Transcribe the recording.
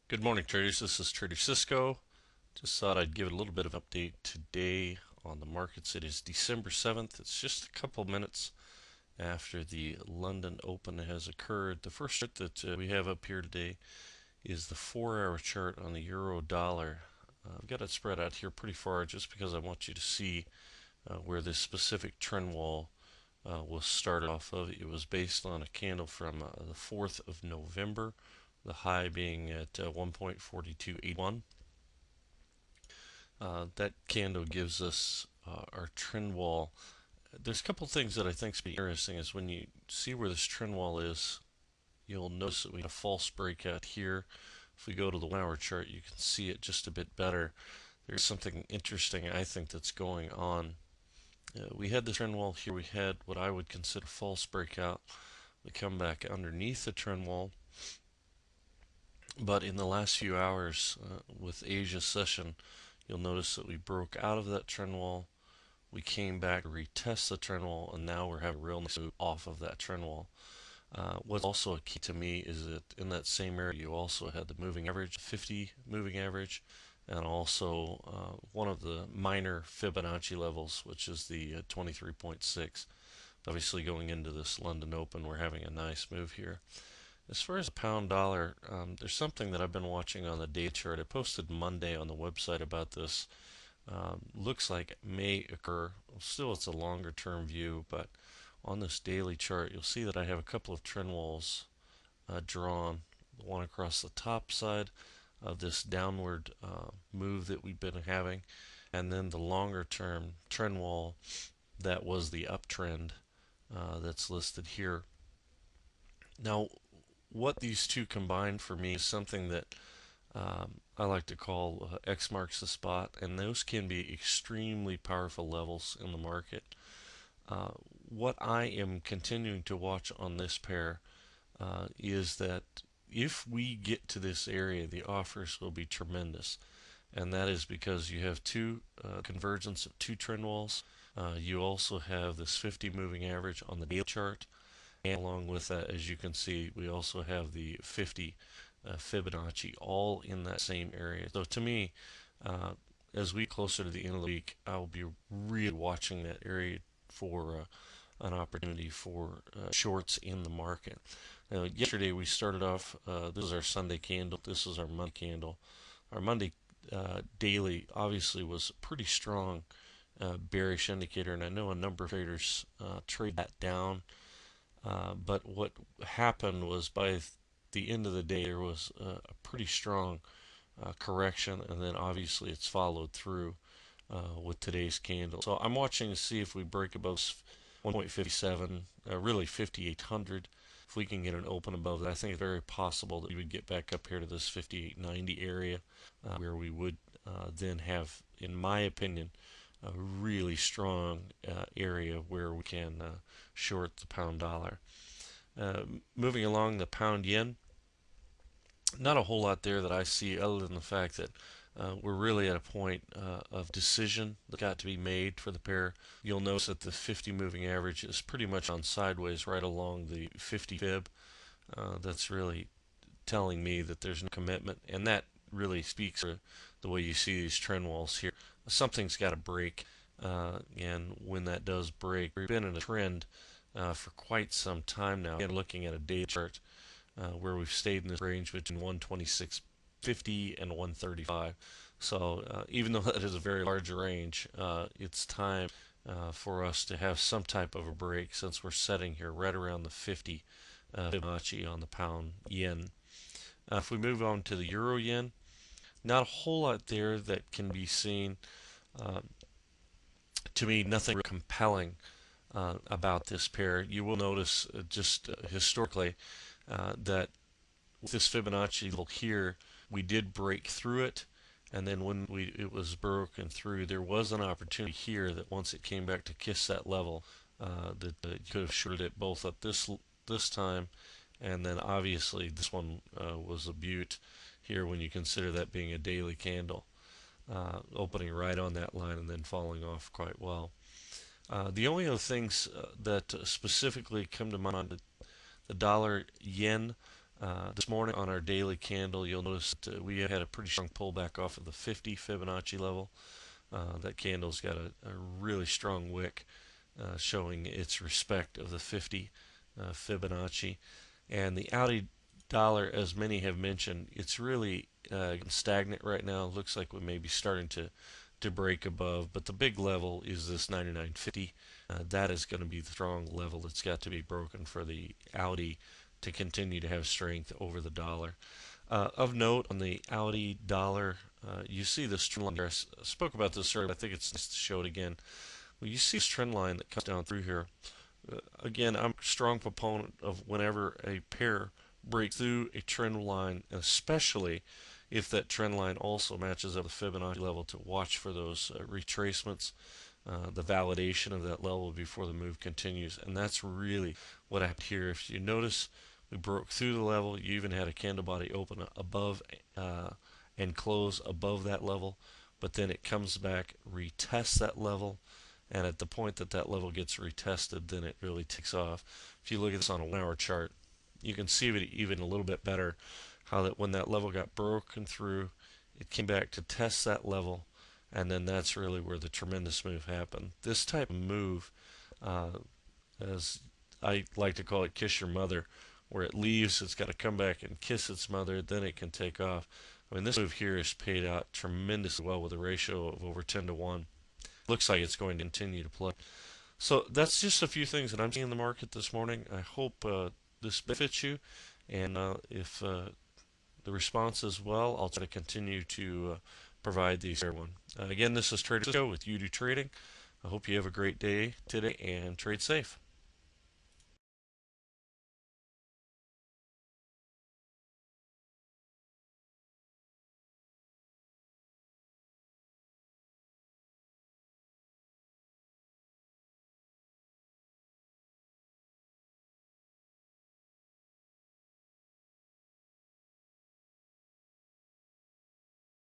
Good morning, traders. This is TraderCisco. Just thought I'd give a little bit of update today on the markets. It is December 7th. It's just a couple minutes after the London Open has occurred. The first chart that we have up here today is the 4-hour chart on the euro dollar. I've got it spread out here pretty far just because I want you to see where this specific trend wall was started off of. It was based on a candle from the 4th of November, the high being at 1.4281. That candle gives us our trend wall. There's a couple things that I think is pretty interesting is when you see where this trend wall is, you'll notice that we had a false breakout here. If we go to the 1-hour chart, you can see it just a bit better. There's something interesting I think that's going on. We had the trend wall here. We had what I would consider a false breakout. We come back underneath the trend wall. But in the last few hours with Asia session, you'll notice that we broke out of that trend wall. We came back to retest the trend wall, and now we're having a real nice move off of that trend wall. What's also a key to me is that in that same area, you also had the moving average, 50 moving average, and also one of the minor Fibonacci levels, which is the 23.6. Obviously, going into this London Open, we're having a nice move here. As far as the pound dollar, there's something that I've been watching on the day chart. I posted Monday on the website about this. Looks like it may occur. Still, it's a longer term view, but on this daily chart, you'll see that I have a couple of trend walls drawn. One across the top side of this downward move that we've been having, and then the longer term trend wall that was the uptrend that's listed here. Now, what these two combine for me is something that I like to call X marks the spot, and those can be extremely powerful levels in the market. Uh, what I am continuing to watch on this pair is that if we get to this area, the offers will be tremendous, and that is because you have two convergence of two trend walls. You also have this 50 moving average on the daily chart, and along with that, as you can see, we also have the 50 Fibonacci all in that same area. So to me, uh, as we get closer to the end of the week, I'll be really watching that area for an opportunity for shorts in the market. Now, yesterday we started off, this is our Sunday candle, this is our Monday candle. Our Monday daily obviously was a pretty strong bearish indicator, and I know a number of traders trade that down. But what happened was by the end of the day, there was a pretty strong correction, and then obviously it's followed through with today's candle. So I'm watching to see if we break above 1.57, really 5,800. If we can get an open above that, I think it's very possible that we would get back up here to this 5890 area, where we would then have, in my opinion, a really strong area where we can short the pound dollar. Moving along the pound yen, not a whole lot there that I see other than the fact that we're really at a point of decision that got to be made for the pair. You'll notice that the 50 moving average is pretty much on sideways right along the 50 fib. That's really telling me that there's no commitment, and that really speaks to the way you see these trend walls here. Something's got to break, and when that does break, we've been in a trend for quite some time now. Again, looking at a day chart where we've stayed in this range between 126.50 and 135. So even though that is a very large range, it's time for us to have some type of a break since we're setting here right around the 50 Fibonacci on the pound yen. If we move on to the euro yen, not a whole lot there that can be seen. Uh, to me, nothing really compelling about this pair. You will notice just historically that with this Fibonacci level here, we did break through it, and then when it was broken through, there was an opportunity here that once it came back to kiss that level, that you could have shorted it both at this time, and then obviously this one was a beaut here when you consider that being a daily candle, opening right on that line and then falling off quite well. The only other things that specifically come to mind, the dollar yen, This morning on our daily candle, you'll notice that we had a pretty strong pullback off of the 50 Fibonacci level. That candle's got a really strong wick showing its respect of the 50 Fibonacci. And the Audi dollar, as many have mentioned, it's really stagnant right now. Looks like we may be starting to break above, but the big level is this 99.50. That is going to be the strong level that's got to be broken for the Audi to continue to have strength over the dollar. Of note, on the Audi dollar, you see this trend line. I spoke about this earlier, but I think it's nice to show it again. Well, you see this trend line that comes down through here. Again, I'm a strong proponent of whenever a pair breaks through a trend line, especially if that trend line also matches up the Fibonacci level, to watch for those retracements, the validation of that level before the move continues. And that's really what happened here. If you notice, we broke through the level. You even had a candle body open above and close above that level, but then it comes back, retests that level, and at the point that that level gets retested, then it really takes off. If you look at this on a 1-hour chart, you can see it even a little bit better, how that when that level got broken through, it came back to test that level, and then that's really where the tremendous move happened. This type of move, as I like to call it, kiss your mother, where it leaves, it's got to come back and kiss its mother, then it can take off. I mean, this move here is paid out tremendously well with a ratio of over 10 to 1. Looks like it's going to continue to play. So that's just a few things that I'm seeing in the market this morning. I hope this benefits you, and if the response is well, I'll try to continue to provide these to everyone. Again, this is TraderCisco with Euodoo Trading. I hope you have a great day today and trade safe.